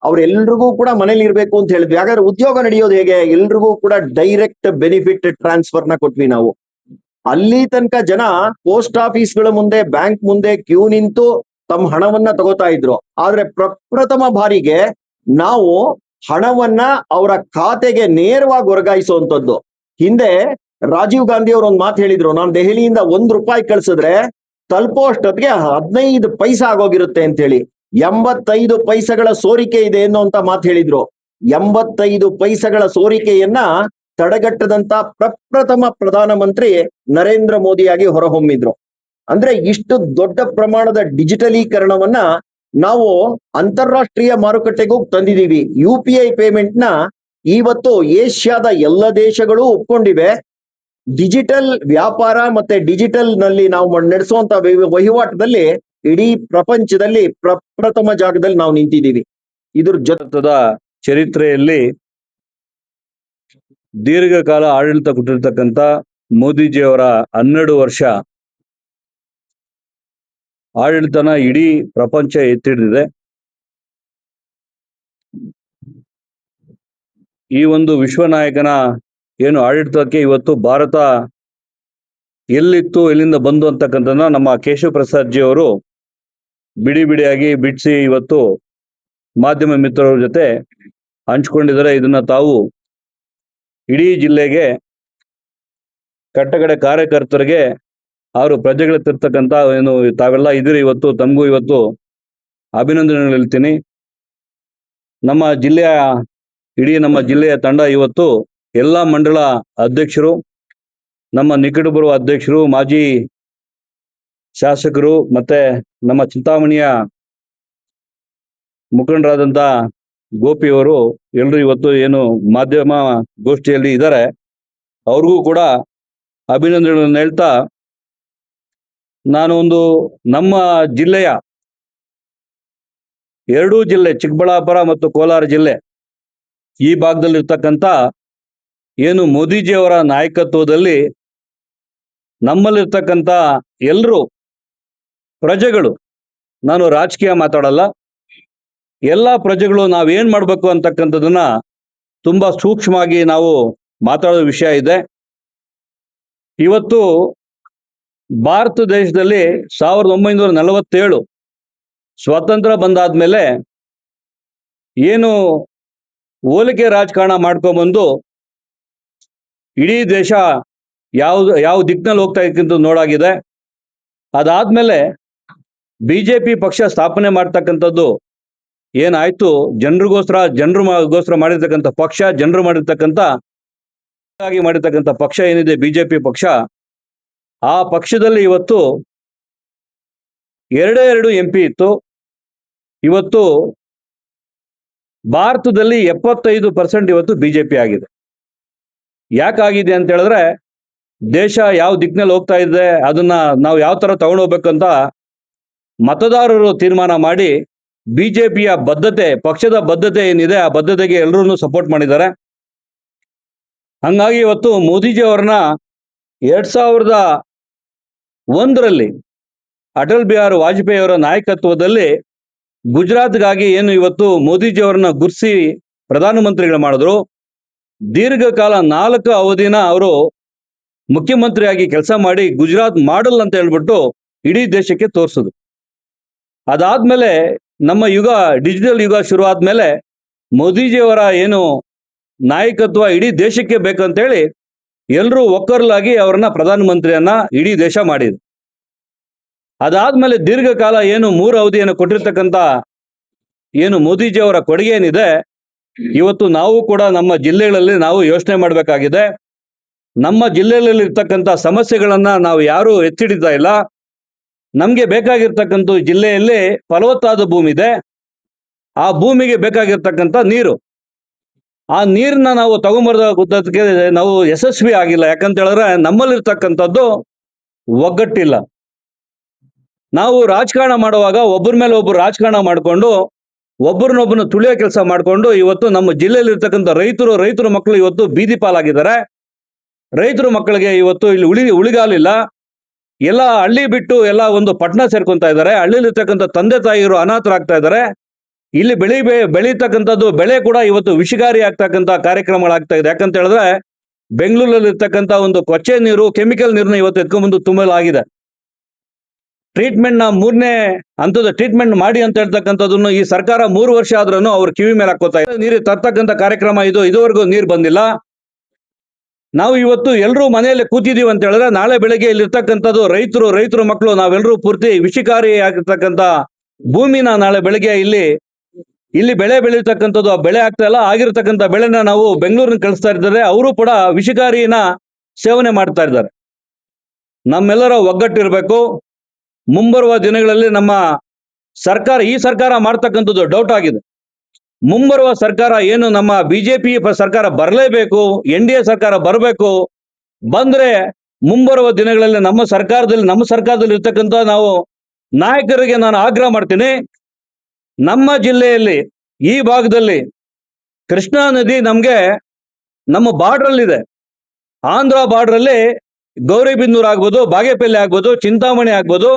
ಅವ್ರೆಲ್ರಿಗೂ ಕೂಡ ಮನೇಲಿ ಇರ್ಬೇಕು ಅಂತ ಹೇಳಿದ್ವಿ. ಹಾಗಾದ್ರೆ ಉದ್ಯೋಗ ನಡೆಯೋದು ಹೇಗೆ? ಎಲ್ರಿಗೂ ಕೂಡ ಡೈರೆಕ್ಟ್ ಬೆನಿಫಿಟ್ ಟ್ರಾನ್ಸ್ಫರ್ ನ ಕೊಟ್ವಿ ನಾವು. ಅಲ್ಲಿ ತನಕ ಜನ ಪೋಸ್ಟ್ ಆಫೀಸ್ಗಳ ಮುಂದೆ, ಬ್ಯಾಂಕ್ ಮುಂದೆ ಕ್ಯೂ ನಿಂತು ತಮ್ಮ ಹಣವನ್ನ ತಗೋತಾ ಇದ್ರು. ಆದ್ರೆ ಪ್ರಪ್ರಥಮ ಬಾರಿಗೆ ನಾವು ಹಣವನ್ನ ಅವರ ಖಾತೆಗೆ ನೇರವಾಗಿ ವರ್ಗಾಯಿಸುವಂತದ್ದು. ಹಿಂದೆ ರಾಜೀವ್ ಗಾಂಧಿ ಅವರು ಒಂದು ಮಾತು ಹೇಳಿದ್ರು, ನಾನು ದೆಹಲಿಯಿಂದ ₹1 ಕಳ್ಸಿದ್ರೆ ತಲುಪೋಷ್ಟೊತ್ತಿಗೆ 15 ಪೈಸಾ ಆಗೋಗಿರುತ್ತೆ ಅಂತ ಹೇಳಿ. 85 ಪೈಸೆಗಳ ಸೋರಿಕೆ ಇದೆ ಅನ್ನುವಂತ ಮಾತು ಹೇಳಿದ್ರು. 85 ಪೈಸೆಗಳ ಸೋರಿಕೆಯನ್ನ ತಡೆಗಟ್ಟದಂತ ಪ್ರಪ್ರಥಮ ಪ್ರಧಾನಮಂತ್ರಿ ನರೇಂದ್ರ ಮೋದಿಯಾಗಿ ಹೊರಹೊಮ್ಮಿದ್ರು. ಅಂದ್ರೆ ಇಷ್ಟು ದೊಡ್ಡ ಪ್ರಮಾಣದ ಡಿಜಿಟಲೀಕರಣವನ್ನ ನಾವು ಅಂತಾರಾಷ್ಟ್ರೀಯ ಮಾರುಕಟ್ಟೆಗೂ ತಂದಿದೀವಿ. UPI ಪೇಮೆಂಟ್ ನ ಇವತ್ತು ಏಷ್ಯಾದ ಎಲ್ಲ ದೇಶಗಳು ಒಪ್ಕೊಂಡಿವೆ. ಡಿಜಿಟಲ್ ವ್ಯಾಪಾರ ಮತ್ತೆ ಡಿಜಿಟಲ್ ನಲ್ಲಿ ನಾವು ನಡೆಸುವಂತ ವಹಿವಾಟದಲ್ಲಿ ಇಡೀ ಪ್ರಪಂಚದಲ್ಲಿ ಪ್ರಪ್ರಥಮ ಜಾಗದಲ್ಲಿ ನಾವು ನಿಂತಿದ್ದೀವಿ. ಇದ್ರ ಭಾರತದ ಚರಿತ್ರೆಯಲ್ಲಿ ದೀರ್ಘಕಾಲ ಆಡಳಿತ ಕೊಟ್ಟಿರ್ತಕ್ಕಂಥ ಮೋದಿಜಿಯವರ 12 ವರ್ಷ ಆಡಳಿತನ ಇಡೀ ಪ್ರಪಂಚ ಎತ್ತಿಡಿದಿದೆ. ಈ ಒಂದು ವಿಶ್ವ ನಾಯಕನ ಏನು ಆಡಳಿತಕ್ಕೆ ಇವತ್ತು ಭಾರತ ಎಲ್ಲಿತ್ತು, ಎಲ್ಲಿಂದ ಬಂದು ಅಂತಕ್ಕಂಥದ್ದನ್ನ ನಮ್ಮ ಕೇಶವ ಪ್ರಸಾದ್ ಜಿ ಅವರು ಬಿಡಿ ಬಿಡಿಯಾಗಿ ಬಿಡಿಸಿ ಇವತ್ತು ಮಾಧ್ಯಮ ಮಿತ್ರರ ಜೊತೆ ಹಂಚ್ಕೊಂಡಿದ್ದಾರೆ. ಇದನ್ನ ತಾವು ಇಡೀ ಜಿಲ್ಲೆಗೆ, ಕಟ್ಟಕಡೆ ಕಾರ್ಯಕರ್ತರಿಗೆ, ಅವರು ಪ್ರಜೆಗಳ ತಿರ್ತಕ್ಕಂಥ ಏನು ತಾವೆಲ್ಲ ಇದ್ದೀರಿ ಇವತ್ತು, ತಮಗೂ ಇವತ್ತು ಅಭಿನಂದನೆಗಳು ಹೇಳ್ತೀನಿ. ನಮ್ಮ ಜಿಲ್ಲೆಯ ತಂಡ ಇವತ್ತು ಎಲ್ಲ ಮಂಡಳ ಅಧ್ಯಕ್ಷರು, ನಮ್ಮ ನಿಕಟ ಬರುವ ಅಧ್ಯಕ್ಷರು, ಮಾಜಿ ಶಾಸಕರು ಮತ್ತೆ ನಮ್ಮ ಚಿಂತಾಮಣಿಯ ಮುಖಂಡರಾದಂಥ ಗೋಪಿಯವರು ಎಲ್ಲರೂ ಇವತ್ತು ಏನು ಮಾಧ್ಯಮ ಗೋಷ್ಠಿಯಲ್ಲಿ ಇದ್ದಾರೆ. ಅವ್ರಿಗೂ ಕೂಡ ಅಭಿನಂದನೆಗಳನ್ನು ಹೇಳ್ತಾ, ನಾನು ನಮ್ಮ ಜಿಲ್ಲೆಯ 2 ಜಿಲ್ಲೆ, ಚಿಕ್ಕಬಳ್ಳಾಪುರ ಮತ್ತು ಕೋಲಾರ ಜಿಲ್ಲೆ, ಈ ಭಾಗದಲ್ಲಿರ್ತಕ್ಕಂಥ ಏನು ಮೋದಿಜಿಯವರ ನಾಯಕತ್ವದಲ್ಲಿ ನಮ್ಮಲ್ಲಿರ್ತಕ್ಕಂಥ ಎಲ್ಲರೂ ಪ್ರಜೆಗಳು, ನಾನು ರಾಜಕೀಯ ಮಾತಾಡಲ್ಲ, ಎಲ್ಲ ಪ್ರಜೆಗಳು ನಾವೇನ್ ಮಾಡಬೇಕು ಅಂತಕ್ಕಂಥದ್ದನ್ನ ತುಂಬಾ ಸೂಕ್ಷ್ಮವಾಗಿ ನಾವು ಮಾತಾಡೋ ವಿಷಯ ಇದೆ. ಇವತ್ತು ಭಾರತ ದೇಶದಲ್ಲಿ 1947 ಸ್ವಾತಂತ್ರ್ಯ ಬಂದಾದ್ಮೇಲೆ ಏನು ಹೋಲಿಕೆ ರಾಜಕಾರಣ ಮಾಡ್ಕೊಂಡ್ಬಂದು ಇಡೀ ದೇಶ ಯಾವ ದಿಕ್ಕಿನಲ್ಲಿ ಹೋಗ್ತಾ ಇದ್ದಂತ ನೋಡಾಗಿದೆ. ಅದಾದ್ಮೇಲೆ BJP ಪಕ್ಷ ಸ್ಥಾಪನೆ ಮಾಡ್ತಕ್ಕಂಥದ್ದು ಏನಾಯ್ತು, ಜನರಿಗೋಸ್ಕರ ಮಾಡಿರ್ತಕ್ಕಂಥ ಪಕ್ಷ, ಜನರು ಮಾಡಿರ್ತಕ್ಕಂಥ ಪಕ್ಷ ಏನಿದೆ BJP ಪಕ್ಷ, ಆ ಪಕ್ಷದಲ್ಲಿ ಇವತ್ತು ಎರಡು MP ಇತ್ತು. ಇವತ್ತು ಭಾರತದಲ್ಲಿ 75% ಇವತ್ತು ಬಿಜೆಪಿ ಆಗಿದೆ. ಯಾಕಾಗಿದೆ ಅಂತ ಹೇಳಿದ್ರೆ, ದೇಶ ಯಾವ ದಿಕ್ಕಿನಲ್ಲಿ ಹೋಗ್ತಾ ಇದೆ ಅದನ್ನ ನಾವು ಯಾವ ತರ ತಗೊಂಡು ಹೋಗ್ಬೇಕಂತ ಮತದಾರರು ತೀರ್ಮಾನ ಮಾಡಿ ಬಿಜೆಪಿಯ ಬದ್ಧತೆ, ಪಕ್ಷದ ಬದ್ಧತೆ ಏನಿದೆ ಆ ಬದ್ಧತೆಗೆ ಎಲ್ಲರೂ ಸಪೋರ್ಟ್ ಮಾಡಿದ್ದಾರೆ. ಹಂಗಾಗಿ ಇವತ್ತು ಮೋದಿಜಿ ಅವರನ್ನ 2001ರಲ್ಲಿ ಅಟಲ್ ಬಿಹಾರಿ ವಾಜಪೇಯಿ ಅವರ ನಾಯಕತ್ವದಲ್ಲಿ ಗುಜರಾತ್ಗಾಗಿ ಏನು ಇವತ್ತು ಮೋದಿಜಿ ಅವರನ್ನ ಗುರ್ಸಿ ಪ್ರಧಾನಮಂತ್ರಿಗಳು ಮಾಡಿದ್ರು. ದೀರ್ಘಕಾಲ 4 ಅವಧಿನ ಅವರು ಮುಖ್ಯಮಂತ್ರಿಯಾಗಿ ಕೆಲಸ ಮಾಡಿ ಗುಜರಾತ್ ಮಾಡಲ್ ಅಂತ ಹೇಳ್ಬಿಟ್ಟು ಇಡೀ ದೇಶಕ್ಕೆ ತೋರಿಸಿದ್ರು. ಅದಾದ್ಮೇಲೆ ನಮ್ಮ ಯುಗ, ಡಿಜಿಟಲ್ ಯುಗ ಶುರು ಆದ್ಮೇಲೆ ಮೋದಿಜಿಯವರ ಏನು ನಾಯಕತ್ವ ಇಡೀ ದೇಶಕ್ಕೆ ಬೇಕಂತೇಳಿ ಎಲ್ಲರೂ ಒಕ್ಕರ್ಲಾಗಿ ಅವರನ್ನ ಪ್ರಧಾನಮಂತ್ರಿಯನ್ನ ಇಡೀ ದೇಶ ಮಾಡಿದ್ರು. ಅದಾದ್ಮೇಲೆ ದೀರ್ಘಕಾಲ ಏನು 3 ಅವಧಿಯನ್ನು ಕೊಟ್ಟಿರ್ತಕ್ಕಂಥ ಏನು ಮೋದಿಜಿಯವರ ಕೊಡುಗೆ ಏನಿದೆ, ಇವತ್ತು ನಾವು ಕೂಡ ನಮ್ಮ ಜಿಲ್ಲೆಗಳಲ್ಲಿ ನಾವು ಯೋಚನೆ ಮಾಡಬೇಕಾಗಿದೆ. ನಮ್ಮ ಜಿಲ್ಲೆಯಲ್ಲಿ ಇರ್ತಕ್ಕಂಥ ಸಮಸ್ಯೆಗಳನ್ನ ನಾವು ಯಾರು ಎತ್ತಿಡಿತಾ ಇಲ್ಲ. ನಮ್ಗೆ ಬೇಕಾಗಿರ್ತಕ್ಕಂಥ ಜಿಲ್ಲೆಯಲ್ಲಿ ಫಲವತ್ತಾದ ಭೂಮಿ ಇದೆ. ಆ ಭೂಮಿಗೆ ಬೇಕಾಗಿರ್ತಕ್ಕಂಥ ನೀರು, ಆ ನೀರನ್ನ ನಾವು ತಗೊಂಬರೋದಕ್ಕೆ ನಾವು ಯಶಸ್ವಿ ಆಗಿಲ್ಲ. ಯಾಕಂತ ಹೇಳಿದ್ರೆ ನಮ್ಮಲ್ಲಿರ್ತಕ್ಕಂಥದ್ದು ಒಗ್ಗಟ್ಟಿಲ್ಲ. ನಾವು ರಾಜಕಾರಣ ಮಾಡುವಾಗ ಒಬ್ಬರ ಮೇಲೆ ಒಬ್ಬರು ರಾಜಕಾರಣ ಮಾಡಿಕೊಂಡು ಒಬ್ಬರನ್ನೊಬ್ಬರನ್ನ ತುಳಿಯೋ ಕೆಲಸ ಮಾಡಿಕೊಂಡು ಇವತ್ತು ನಮ್ಮ ಜಿಲ್ಲೆಯಲ್ಲಿ ಇರ್ತಕ್ಕಂಥ ರೈತರ ಮಕ್ಕಳು ಇವತ್ತು ಬೀದಿ ಪಾಲಾಗಿದ್ದಾರೆ. ರೈತರ ಮಕ್ಕಳಿಗೆ ಇವತ್ತು ಇಲ್ಲಿ ಉಳಿಗಾಲಿಲ್ಲ. ಎಲ್ಲ ಹಳ್ಳಿ ಬಿಟ್ಟು ಎಲ್ಲ ಒಂದು ಪಟ್ಟಣ ಸೇರ್ಕೊಂತ ಇದ್ದಾರೆ. ಹಳ್ಳಿಲಿರ್ತಕ್ಕಂಥ ತಂದೆ ತಾಯಿರು ಅನಾಥರಾಗ್ತಾ ಇದ್ದಾರೆ. ಇಲ್ಲಿ ಬೆಳೀತಕ್ಕಂಥದ್ದು ಬೆಳೆ ಕೂಡ ಇವತ್ತು ವಿಷಕಾರಿ ಆಗ್ತಕ್ಕಂಥ ಕಾರ್ಯಕ್ರಮಗಳಾಗ್ತಾ ಇದೆ. ಯಾಕಂತ ಹೇಳಿದ್ರೆ ಬೆಂಗಳೂರಲ್ಲಿ ಇರ್ತಕ್ಕಂಥ ಒಂದು ಕೊಚ್ಚೆ ನೀರು, ಕೆಮಿಕಲ್ ನೀರನ್ನ ಇವತ್ತು ಎತ್ಕೊಂಡ್ಬಂದು ತುಂಬಲಾಗಿದೆ. ಟ್ರೀಟ್ಮೆಂಟ್ ನ 3ನೇ ಹಂತದ ಟ್ರೀಟ್ಮೆಂಟ್ ಮಾಡಿ ಅಂತ ಹೇಳ್ತಕ್ಕಂಥದ್ದನ್ನು ಈ ಸರ್ಕಾರ 3 ವರ್ಷ ಆದ್ರೂ ಅವ್ರ ಕಿವಿ ಮೇಲೆ ಹಾಕೋತಾ ಇದೆ. ನೀರು ತರ್ತಕ್ಕಂಥ ಕಾರ್ಯಕ್ರಮ ಇದುವರೆಗೂ ನೀರು ಬಂದಿಲ್ಲ. ನಾವು ಇವತ್ತು ಎಲ್ಲರೂ ಮನೆಯಲ್ಲಿ ಕೂತಿದೀವಿ ಅಂತ ಹೇಳಿದ್ರೆ ನಾಳೆ ಬೆಳಗ್ಗೆ ಇಲ್ಲಿರ್ತಕ್ಕಂಥದ್ದು ರೈತರ ಮಕ್ಕಳು ನಾವೆಲ್ಲರೂ ಪೂರ್ತಿ ವಿಷಕಾರಿ ಆಗಿರ್ತಕ್ಕಂಥ ಭೂಮಿನ ನಾಳೆ ಬೆಳಗ್ಗೆ ಇಲ್ಲಿ ಬೆಳೆ ಬೆಳೀತಕ್ಕಂಥದ್ದು ಆ ಬೆಳೆ ಆಗ್ತಾ ಇಲ್ಲ. ಆಗಿರ್ತಕ್ಕಂಥ ಬೆಳೆನ ನಾವು ಬೆಂಗಳೂರಿನ ಕಳಿಸ್ತಾ ಇದ್ದಾರೆ. ಅವರು ಕೂಡ ವಿಷಕಾರಿನ ಸೇವನೆ ಮಾಡ್ತಾ ಇದ್ದಾರೆ. ನಮ್ಮೆಲ್ಲರ ಒಗ್ಗಟ್ಟಿರ್ಬೇಕು. ಮುಂಬರುವ ದಿನಗಳಲ್ಲಿ ನಮ್ಮ ಸರ್ಕಾರ, ಈ ಸರ್ಕಾರ ಮಾಡ್ತಕ್ಕಂಥದ್ದು ಡೌಟ್ ಆಗಿದೆ. ಮುಂಬರುವ ಸರ್ಕಾರ ಏನು ನಮ್ಮ ಬಿಜೆಪಿ ಸರ್ಕಾರ ಬರಲೇಬೇಕು, NDA ಸರ್ಕಾರ ಬರಬೇಕು. ಬಂದ್ರೆ ಮುಂಬರುವ ದಿನಗಳಲ್ಲಿ ನಮ್ಮ ಸರ್ಕಾರದಲ್ಲಿ ಇರ್ತಕ್ಕಂಥ ನಾವು ನಾಯಕರಿಗೆ ನಾನು ಆಗ್ರಹ ಮಾಡ್ತೀನಿ. ನಮ್ಮ ಜಿಲ್ಲೆಯಲ್ಲಿ ಈ ಭಾಗದಲ್ಲಿ ಕೃಷ್ಣಾ ನದಿ ನಮ್ಮ ಬಾರ್ಡರ್ ಇದೆ. ಆಂಧ್ರ ಬಾರ್ಡರ್ ಅಲ್ಲಿ ಗೌರಿಬಿದನೂರು ಆಗ್ಬೋದು, ಬಾಗೇಪಲ್ಲಿ ಆಗ್ಬೋದು, ಚಿಂತಾಮಣಿ ಆಗ್ಬೋದು,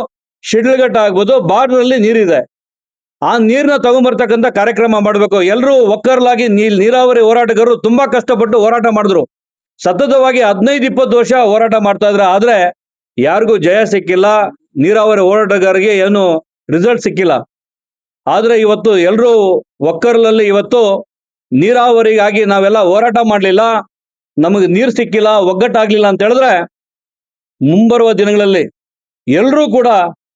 ಶಿಡ್ಲಘಟ್ಟ ಆಗ್ಬೋದು, ಬಾರ್ಡರ್ ಅಲ್ಲಿ ನೀರಿದೆ. ಆ ನೀರನ್ನ ತಗೊಂಡ್ಬರ್ತಕ್ಕಂಥ ಕಾರ್ಯಕ್ರಮ ಮಾಡಬೇಕು. ಎಲ್ಲರೂ ಒಕ್ಕರ್ಲಾಗಿ ನೀರಾವರಿ ಹೋರಾಟಗಾರರು ತುಂಬಾ ಕಷ್ಟಪಟ್ಟು ಹೋರಾಟ ಮಾಡಿದ್ರು. ಸತತವಾಗಿ 15-20 ವರ್ಷ ಹೋರಾಟ ಮಾಡ್ತಾ ಇದ್ರೆ, ಆದ್ರೆ ಯಾರಿಗೂ ಜಯ ಸಿಕ್ಕಿಲ್ಲ. ನೀರಾವರಿ ಹೋರಾಟಗಾರರಿಗೆ ಏನು ರಿಸಲ್ಟ್ ಸಿಕ್ಕಿಲ್ಲ. ಆದ್ರೆ ಇವತ್ತು ಎಲ್ಲರೂ ಒಕ್ಕರ್ಲಲ್ಲಿ ಇವತ್ತು ನೀರಾವರಿಗಾಗಿ ನಾವೆಲ್ಲ ಹೋರಾಟ ಮಾಡ್ಲಿಲ್ಲ, ನಮಗೆ ನೀರು ಸಿಕ್ಕಿಲ್ಲ, ಒಗ್ಗಟ್ಟಾಗ್ಲಿಲ್ಲ ಅಂತ ಹೇಳಿದ್ರೆ ಮುಂಬರುವ ದಿನಗಳಲ್ಲಿ ಎಲ್ಲರೂ ಕೂಡ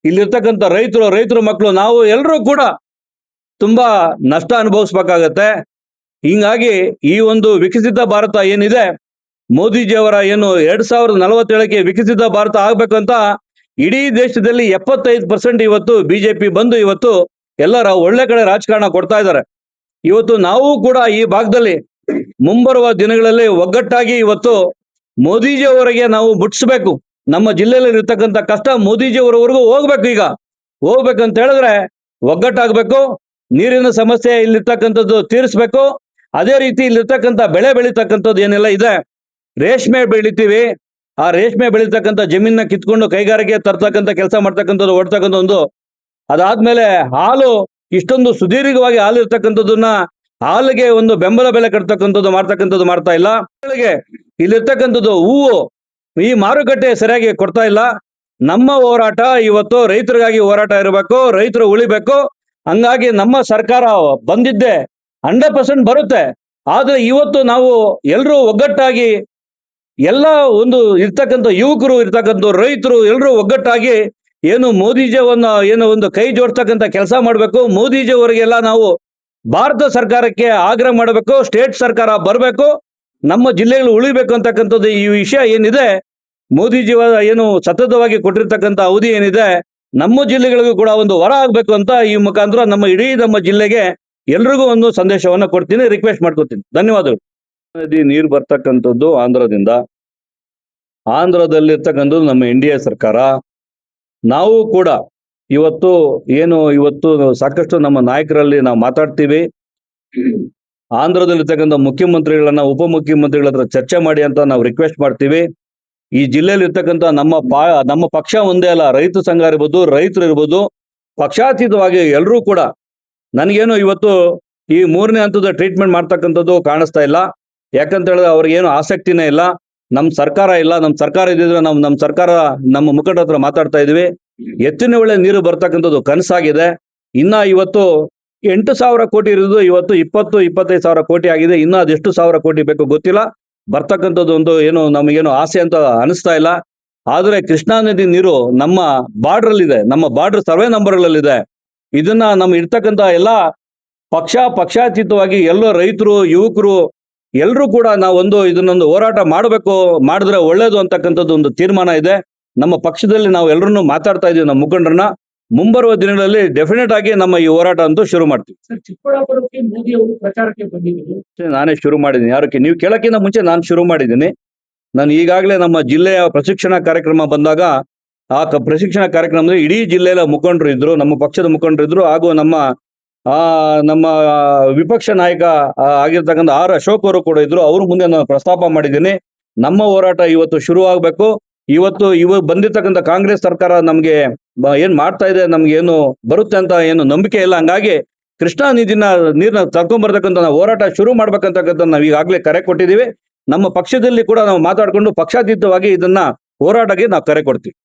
ಇಲ್ಲಿರ್ತಕ್ಕಂಥ ರೈತರ ಮಕ್ಕಳು ನಾವು ಎಲ್ಲರೂ ಕೂಡ ತುಂಬಾ ನಷ್ಟ ಅನುಭವಿಸ್ಬೇಕಾಗತ್ತೆ. ಹಿಂಗಾಗಿ ಈ ಒಂದು ವಿಕಸಿತ ಭಾರತ ಏನಿದೆ, ಮೋದಿಜಿಯವರ ಏನು 2047ಕ್ಕೆ ವಿಕಸಿತ ಭಾರತ ಆಗ್ಬೇಕಂತ ಇಡೀ ದೇಶದಲ್ಲಿ 75% ಇವತ್ತು ಬಿಜೆಪಿ ಬಂದು ಇವತ್ತು ಎಲ್ಲರ ಒಳ್ಳೆ ಕಡೆ ರಾಜಕಾರಣ ಕೊಡ್ತಾ ಇದ್ದಾರೆ. ಇವತ್ತು ನಾವು ಕೂಡ ಈ ಭಾಗದಲ್ಲಿ ಮುಂಬರುವ ದಿನಗಳಲ್ಲಿ ಒಗ್ಗಟ್ಟಾಗಿ ಇವತ್ತು ಮೋದಿಜಿಯವರಿಗೆ ನಾವು ಮುಟ್ಟಿಸ್ಬೇಕು. ನಮ್ಮ ಜಿಲ್ಲೆಯಲ್ಲಿ ಇರ್ತಕ್ಕಂಥ ಕಷ್ಟ ಮೋದಿಜಿಯವರವರೆಗೂ ಹೋಗ್ಬೇಕು. ಈಗ ಹೋಗ್ಬೇಕಂತ ಹೇಳಿದ್ರೆ ಒಗ್ಗಟ್ಟಾಗಬೇಕು. ನೀರಿನ ಸಮಸ್ಯೆ ಇಲ್ಲಿರ್ತಕ್ಕಂಥದ್ದು ತೀರಿಸ್ಬೇಕು. ಅದೇ ರೀತಿ ಇಲ್ಲಿರ್ತಕ್ಕಂಥ ಬೆಳೆ ಬೆಳೀತಕ್ಕಂಥದ್ದು ಏನೆಲ್ಲ ಇದೆ, ರೇಷ್ಮೆ ಬೆಳಿತೀವಿ, ಆ ರೇಷ್ಮೆ ಬೆಳೀತಕ್ಕಂಥ ಜಮೀನ ಕಿತ್ಕೊಂಡು ಕೈಗಾರಿಕೆ ತರ್ತಕ್ಕಂಥ ಕೆಲಸ ಮಾಡ್ತಕ್ಕಂಥದ್ದು ಓಡ್ತಕ್ಕಂಥ ಒಂದು. ಅದಾದ್ಮೇಲೆ ಹಾಲು, ಇಷ್ಟೊಂದು ಸುದೀರ್ಘವಾಗಿ ಹಾಲು ಇರ್ತಕ್ಕಂಥದ್ದನ್ನ ಹಾಲಿಗೆ ಒಂದು ಬೆಂಬಲ ಬೆಲೆ ಕಟ್ತಕ್ಕಂಥದ್ದು ಮಾಡ್ತಾ ಇಲ್ಲ. ಇಲ್ಲಿರ್ತಕ್ಕಂಥದ್ದು ಹೂವು, ಈ ಮಾರುಕಟ್ಟೆ ಸರಿಯಾಗಿ ಕೊಡ್ತಾ ಇಲ್ಲ. ನಮ್ಮ ಹೋರಾಟ ಇವತ್ತು ರೈತರಿಗಾಗಿ ಹೋರಾಟ ಇರಬೇಕು, ರೈತರು ಉಳಿಬೇಕು. ಹಂಗಾಗಿ ನಮ್ಮ ಸರ್ಕಾರ ಬಂದಿದ್ದೆ 100% ಬರುತ್ತೆ. ಆದ್ರೆ ಇವತ್ತು ನಾವು ಎಲ್ಲರೂ ಒಗ್ಗಟ್ಟಾಗಿ ಎಲ್ಲ ಒಂದು ಇರ್ತಕ್ಕಂಥ ಯುವಕರು, ಇರ್ತಕ್ಕಂಥ ರೈತರು ಎಲ್ಲರೂ ಒಗ್ಗಟ್ಟಾಗಿ ಏನು ಮೋದಿಜಿಯವನ್ನ ಏನು ಒಂದು ಕೈ ಜೋಡಿಸ್ತಕ್ಕಂಥ ಕೆಲಸ ಮಾಡಬೇಕು. ಮೋದಿಜಿಯವರಿಗೆಲ್ಲ ನಾವು ಭಾರತ ಸರ್ಕಾರಕ್ಕೆ ಆಗ್ರಹ ಮಾಡಬೇಕು. ಸ್ಟೇಟ್ ಸರ್ಕಾರ ಬರಬೇಕು, ನಮ್ಮ ಜಿಲ್ಲೆಗಳು ಉಳಿಬೇಕು ಅಂತಕ್ಕಂಥದ್ದು ಈ ವಿಷಯ ಏನಿದೆ. ಮೋದಿಜಿಯವರ ಏನು ಸತತವಾಗಿ ಕೊಟ್ಟಿರ್ತಕ್ಕಂಥ ಅವಧಿ ಏನಿದೆ ನಮ್ಮ ಜಿಲ್ಲೆಗಳಿಗೂ ಕೂಡ ಒಂದು ವರ ಆಗ್ಬೇಕು ಅಂತ ಈ ಮುಖಾಂತರ ನಮ್ಮ ಇಡೀ ನಮ್ಮ ಜಿಲ್ಲೆಗೆ ಎಲ್ರಿಗೂ ಒಂದು ಸಂದೇಶವನ್ನ ಕೊಡ್ತೀನಿ, ರಿಕ್ವೆಸ್ಟ್ ಮಾಡ್ಕೊತೀನಿ. ಧನ್ಯವಾದಗಳು. ನದಿ ನೀರು ಬರ್ತಕ್ಕಂಥದ್ದು ಆಂಧ್ರದಿಂದ, ಆಂಧ್ರದಲ್ಲಿರ್ತಕ್ಕಂಥದ್ದು ನಮ್ಮ NDA ಸರ್ಕಾರ. ನಾವು ಕೂಡ ಇವತ್ತು ಸಾಕಷ್ಟು ನಮ್ಮ ನಾಯಕರಲ್ಲಿ ನಾವು ಮಾತಾಡ್ತೀವಿ. ಆಂಧ್ರದಲ್ಲಿರ್ತಕ್ಕಂಥ ಮುಖ್ಯಮಂತ್ರಿಗಳನ್ನ ಉಪಮುಖ್ಯಮಂತ್ರಿಗಳ ಹತ್ರ ಚರ್ಚೆ ಮಾಡಿ ಅಂತ ನಾವು ರಿಕ್ವೆಸ್ಟ್ ಮಾಡ್ತೀವಿ. ಈ ಜಿಲ್ಲೆಯಲ್ಲಿ ಇರ್ತಕ್ಕಂಥ ನಮ್ಮ ಪಕ್ಷ ಒಂದೇ ಅಲ್ಲ, ರೈತ ಸಂಘ ಇರ್ಬೋದು, ರೈತರು ಇರ್ಬೋದು, ಪಕ್ಷಾತೀತವಾಗಿ ಎಲ್ಲರೂ ಕೂಡ ನನಗೇನು ಇವತ್ತು ಈ 3ನೇ ಹಂತದ ಟ್ರೀಟ್ಮೆಂಟ್ ಮಾಡ್ತಕ್ಕಂಥದ್ದು ಕಾಣಿಸ್ತಾ ಇಲ್ಲ. ಯಾಕಂತ ಹೇಳಿದ್ರೆ ಅವ್ರಿಗೇನು ಆಸಕ್ತಿನೇ ಇಲ್ಲ. ನಮ್ಮ ಸರ್ಕಾರ ಇಲ್ಲ. ನಮ್ಮ ಸರ್ಕಾರ ಇದ್ದಿದ್ರೆ ನಮ್ಮ ಸರ್ಕಾರ ನಮ್ಮ ಮುಖಂಡರ ಹತ್ರ ಮಾತಾಡ್ತಾ ಇದೀವಿ. ಎತ್ತಿನ ಒಳ್ಳೆ ನೀರು ಬರ್ತಕ್ಕಂಥದ್ದು ಕನಸಾಗಿದೆ. ಇನ್ನ ಇವತ್ತು 8,000 ಕೋಟಿ ಇರೋದು ಇವತ್ತು 20-25,000 ಕೋಟಿ ಆಗಿದೆ. ಇನ್ನ ಅದೆಷ್ಟು ಸಾವಿರ ಕೋಟಿ ಬೇಕು ಗೊತ್ತಿಲ್ಲ. ಬರ್ತಕ್ಕಂಥದ್ದು ಒಂದು ನಮಗೇನು ಆಸೆ ಅಂತ ಅನಿಸ್ತಾ ಇಲ್ಲ. ಆದ್ರೆ ಕೃಷ್ಣಾ ನದಿ ನೀರು ನಮ್ಮ ಬಾರ್ಡರ್ ಅಲ್ಲಿದೆ, ನಮ್ಮ ಬಾರ್ಡರ್ ಸರ್ವೆ ನಂಬರ್ಗಳಲ್ಲಿದೆ. ಇದನ್ನ ನಮ್ಮ ಇರ್ತಕ್ಕಂಥ ಎಲ್ಲ ಪಕ್ಷಾತೀತವಾಗಿ ಎಲ್ಲ ರೈತರು, ಯುವಕರು ಎಲ್ಲರೂ ಕೂಡ ನಾವೊಂದು ಇದನ್ನೊಂದು ಹೋರಾಟ ಮಾಡಿದ್ರೆ ಒಳ್ಳೇದು ಅಂತಕ್ಕಂಥದ್ದು ಒಂದು ತೀರ್ಮಾನ ಇದೆ. ನಮ್ಮ ಪಕ್ಷದಲ್ಲಿ ನಾವು ಎಲ್ಲರನ್ನೂ ಮಾತಾಡ್ತಾ ಇದೀವಿ, ನಮ್ಮ ಮುಖಂಡರನ್ನ. ಮುಂಬರುವ ದಿನಗಳಲ್ಲಿ ಡೆಫಿನೆಟ್ ಆಗಿ ನಮ್ಮ ಈ ಹೋರಾಟ ಅಂತೂ ಶುರು ಮಾಡ್ತೀವಿ. ಸರ್, ಚಿಕ್ಕಬಳ್ಳಾಪುರಕ್ಕೆ ಮೋದಿ ಅವರು ಪ್ರಚಾರಕ್ಕೆ ಬಂದಿದ್ರು. ನಾನೇ ಶುರು ಮಾಡಿದ್ದೀನಿ. ಯಾರಕ್ಕೆ ನೀವು ಕೇಳಕ್ಕಿಂತ ಮುಂಚೆ ನಾನು ಶುರು ಮಾಡಿದ್ದೀನಿ. ನಾನು ಈಗಾಗಲೇ ನಮ್ಮ ಜಿಲ್ಲೆಯ ಪ್ರಶಿಕ್ಷಣ ಕಾರ್ಯಕ್ರಮ ಬಂದಾಗ ಆ ಪ್ರಶಿಕ್ಷಣ ಕಾರ್ಯಕ್ರಮದಲ್ಲಿ ಇಡೀ ಜಿಲ್ಲೆಯ ಮುಖಂಡರು ಇದ್ರು, ನಮ್ಮ ಪಕ್ಷದ ಮುಖಂಡರು ಇದ್ರು, ಹಾಗೂ ನಮ್ಮ ವಿಪಕ್ಷ ನಾಯಕ ಆಗಿರ್ತಕ್ಕಂಥ R. ಅಶೋಕ್ ಅವರು ಕೂಡ ಇದ್ರು. ಅವ್ರ ಮುಂದೆ ನಾನು ಪ್ರಸ್ತಾಪ ಮಾಡಿದ್ದೀನಿ. ನಮ್ಮ ಹೋರಾಟ ಇವತ್ತು ಶುರು ಆಗ್ಬೇಕು. ಇವತ್ತು ಬಂದಿರ್ತಕ್ಕಂಥ ಕಾಂಗ್ರೆಸ್ ಸರ್ಕಾರ ನಮ್ಗೆ ಏನ್ ಮಾಡ್ತಾ ಇದೆ, ನಮ್ಗೆ ಏನು ಬರುತ್ತೆ ಅಂತ ಏನು ನಂಬಿಕೆ ಇಲ್ಲ. ಹಂಗಾಗಿ ಕೃಷ್ಣಾ ನೀರನ್ನ ತರ್ಕೊಂಡ್ಬರ್ತಕ್ಕಂಥ ನಾವು ಹೋರಾಟ ಶುರು ಮಾಡ್ಬೇಕಂತಕ್ಕಂಥ ನಾವು ಈಗಾಗಲೇ ಕರೆ ಕೊಟ್ಟಿದ್ದೀವಿ. ನಮ್ಮ ಪಕ್ಷದಲ್ಲಿ ಕೂಡ ನಾವು ಮಾತಾಡ್ಕೊಂಡು ಪಕ್ಷಾತೀತವಾಗಿ ಇದನ್ನ ಹೋರಾಟಕ್ಕೆ ನಾವು ಕರೆ ಕೊಡ್ತೀವಿ.